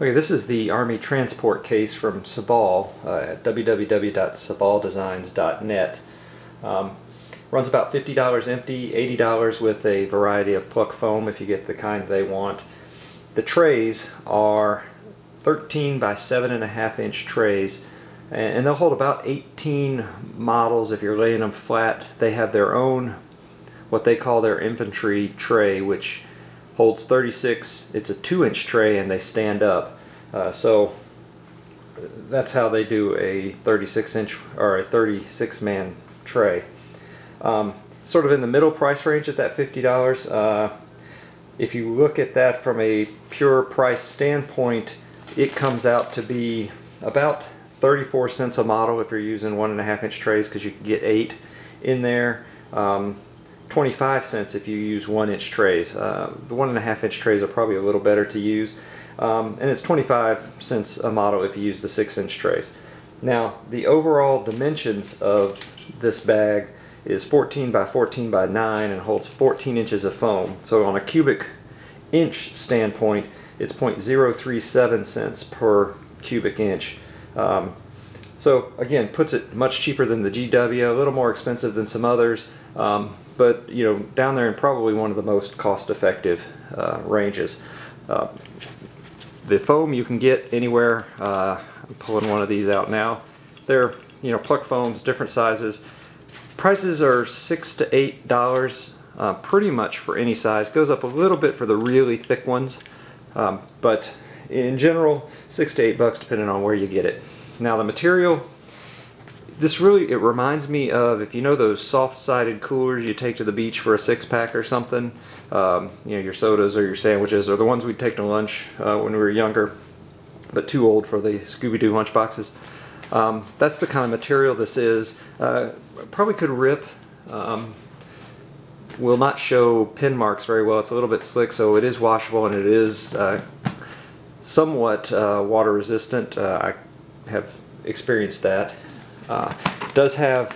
Okay, this is the Army transport case from Sabol at www.saboldesigns.net. Runs about $50 empty, $80 with a variety of pluck foam if you get the kind they want. The trays are 13 by 7.5 inch trays, and they'll hold about 18 models if you're laying them flat. They have their own, what they call their infantry tray, which holds 36. It's a 2-inch tray and they stand up. So that's how they do a 36-inch or a 36-man tray. Sort of in the middle price range at that $50. If you look at that from a pure price standpoint, it comes out to be about 34 cents a model if you're using 1.5 inch trays, because you can get 8 in there. 25 cents if you use 1-inch trays. The 1.5 inch trays are probably a little better to use. And it's 25 cents a model if you use the 6-inch trays. Now, the overall dimensions of this bag is 14 by 14 by 9 and holds 14 inches of foam. So on a cubic inch standpoint, it's 0.037 cents per cubic inch. So again, puts it much cheaper than the GW, a little more expensive than some others, but you know, down there in probably one of the most cost-effective ranges. The foam you can get anywhere. I'm pulling one of these out now. They're, you know, pluck foams, different sizes. Prices are $6 to $8 pretty much for any size. Goes up a little bit for the really thick ones, but in general, $6 to $8 depending on where you get it. Now the material, this really, it reminds me of, if you know those soft-sided coolers you take to the beach for a 6-pack or something, you know, your sodas or your sandwiches, or the ones we'd take to lunch when we were younger, but too old for the Scooby-Doo lunch boxes. That's the kind of material this is. Probably could rip. Will not show pin marks very well. It's a little bit slick, so it is washable, and it is somewhat water resistant. I have experienced that. It does have,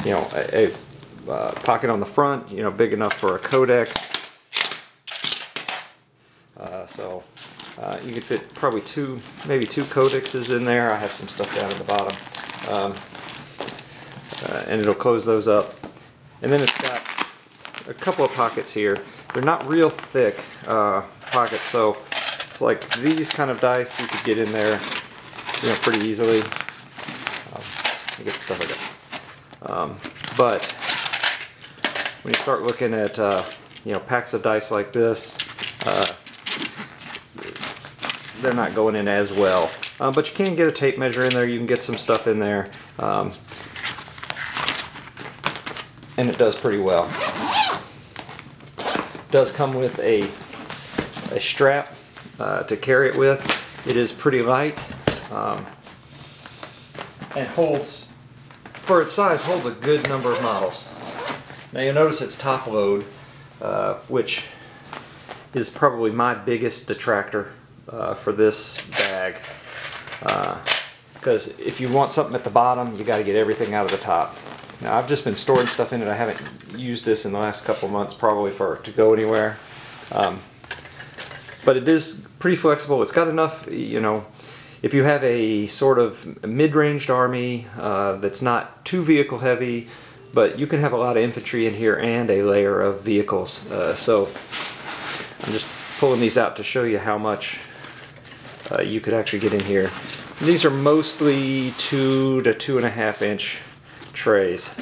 you know, a pocket on the front, you know, big enough for a codex. So you could fit probably maybe two codexes in there. I have some stuff down at the bottom, and it'll close those up. And then it's got a couple of pockets here. They're not real thick pockets, so it's like these kind of dice you could get in there, you know, pretty easily. You get stuff like that. But when you start looking at you know, packs of dice like this, they're not going in as well. But you can get a tape measure in there. You can get some stuff in there, and it does pretty well. It does come with a strap to carry it with. It is pretty light, and holds, for its size, holds a good number of models. Now you'll notice it's top load, which is probably my biggest detractor for this bag, because if you want something at the bottom, you got to get everything out of the top. Now I've just been storing stuff in it. I haven't used this in the last couple of months, probably to go anywhere, but it is pretty flexible. It's got enough, you know, if you have a sort of mid-ranged army that's not too vehicle heavy, but you can have a lot of infantry in here and a layer of vehicles. So I'm just pulling these out to show you how much you could actually get in here. These are mostly 2 to 2.5 inch trays.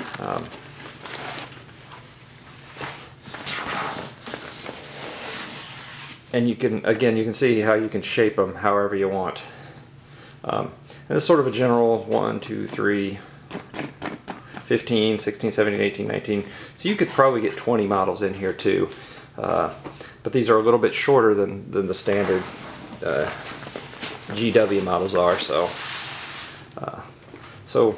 And you can, again, you can see how you can shape them however you want. And it's sort of a general 1, 2, 3, 15, 16, 17, 18, 19. So you could probably get 20 models in here too. But these are a little bit shorter than the standard GW models are. So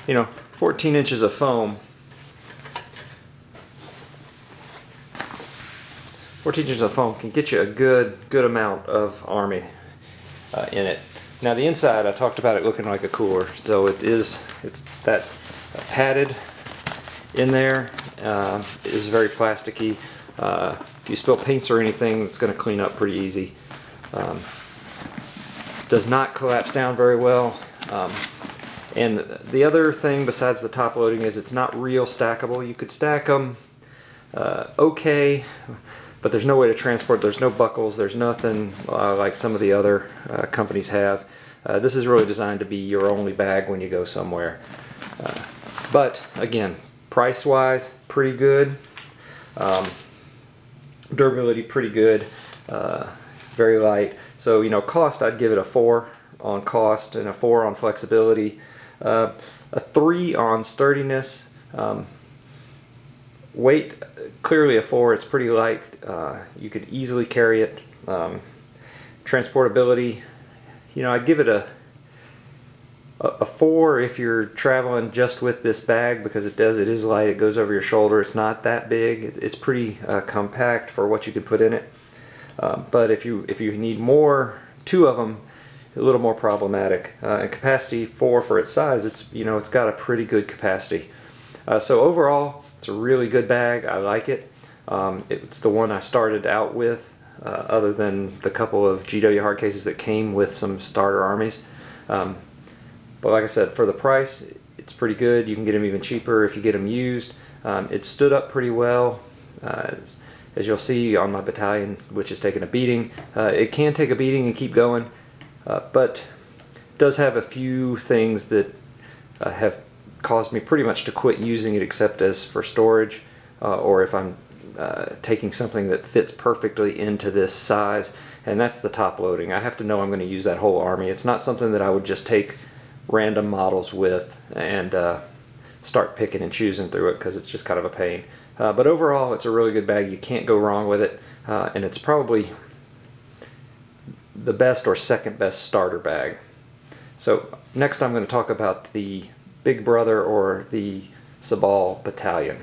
you know, 14 inches of foam. 14 inches of foam can get you a good amount of army in it. Now the inside, I talked about it looking like a cooler, so it's that padded in there. Is very plasticky. If you spill paints or anything, it's going to clean up pretty easy. Does not collapse down very well. And the other thing besides the top loading is it's not real stackable. You could stack them okay, but there's no way to transport. There's no buckles. There's nothing like some of the other companies have. This is really designed to be your only bag when you go somewhere. But again, price-wise, pretty good. Durability, pretty good. Very light. So, you know, cost, I'd give it a 4 on cost and a 4 on flexibility. A 3 on sturdiness. Weight, clearly a 4. It's pretty light. You could easily carry it. Transportability, you know, I'd give it a 4 if you're traveling just with this bag, because it is light. It goes over your shoulder. It's not that big. It's pretty compact for what you can put in it. But if you need more, 2 of them, a little more problematic. And capacity 4 for its size, it's got a pretty good capacity. So overall, it's a really good bag. I like it. It's the one I started out with, other than the couple of GW hard cases that came with some starter armies. But like I said, for the price, it's pretty good. You can get them even cheaper if you get them used. It stood up pretty well. As you'll see on my battalion, which is taking a beating. It can take a beating and keep going, but it does have a few things that have caused me pretty much to quit using it, except as for storage, or if I'm taking something that fits perfectly into this size, and that's the top loading. I have to know I'm going to use that whole army. It's not something that I would just take random models with and start picking and choosing through it, because it's just kind of a pain. But overall, it's a really good bag. You can't go wrong with it, and it's probably the best or second best starter bag. So next I'm going to talk about the Big Brother or the Sabol Battalion.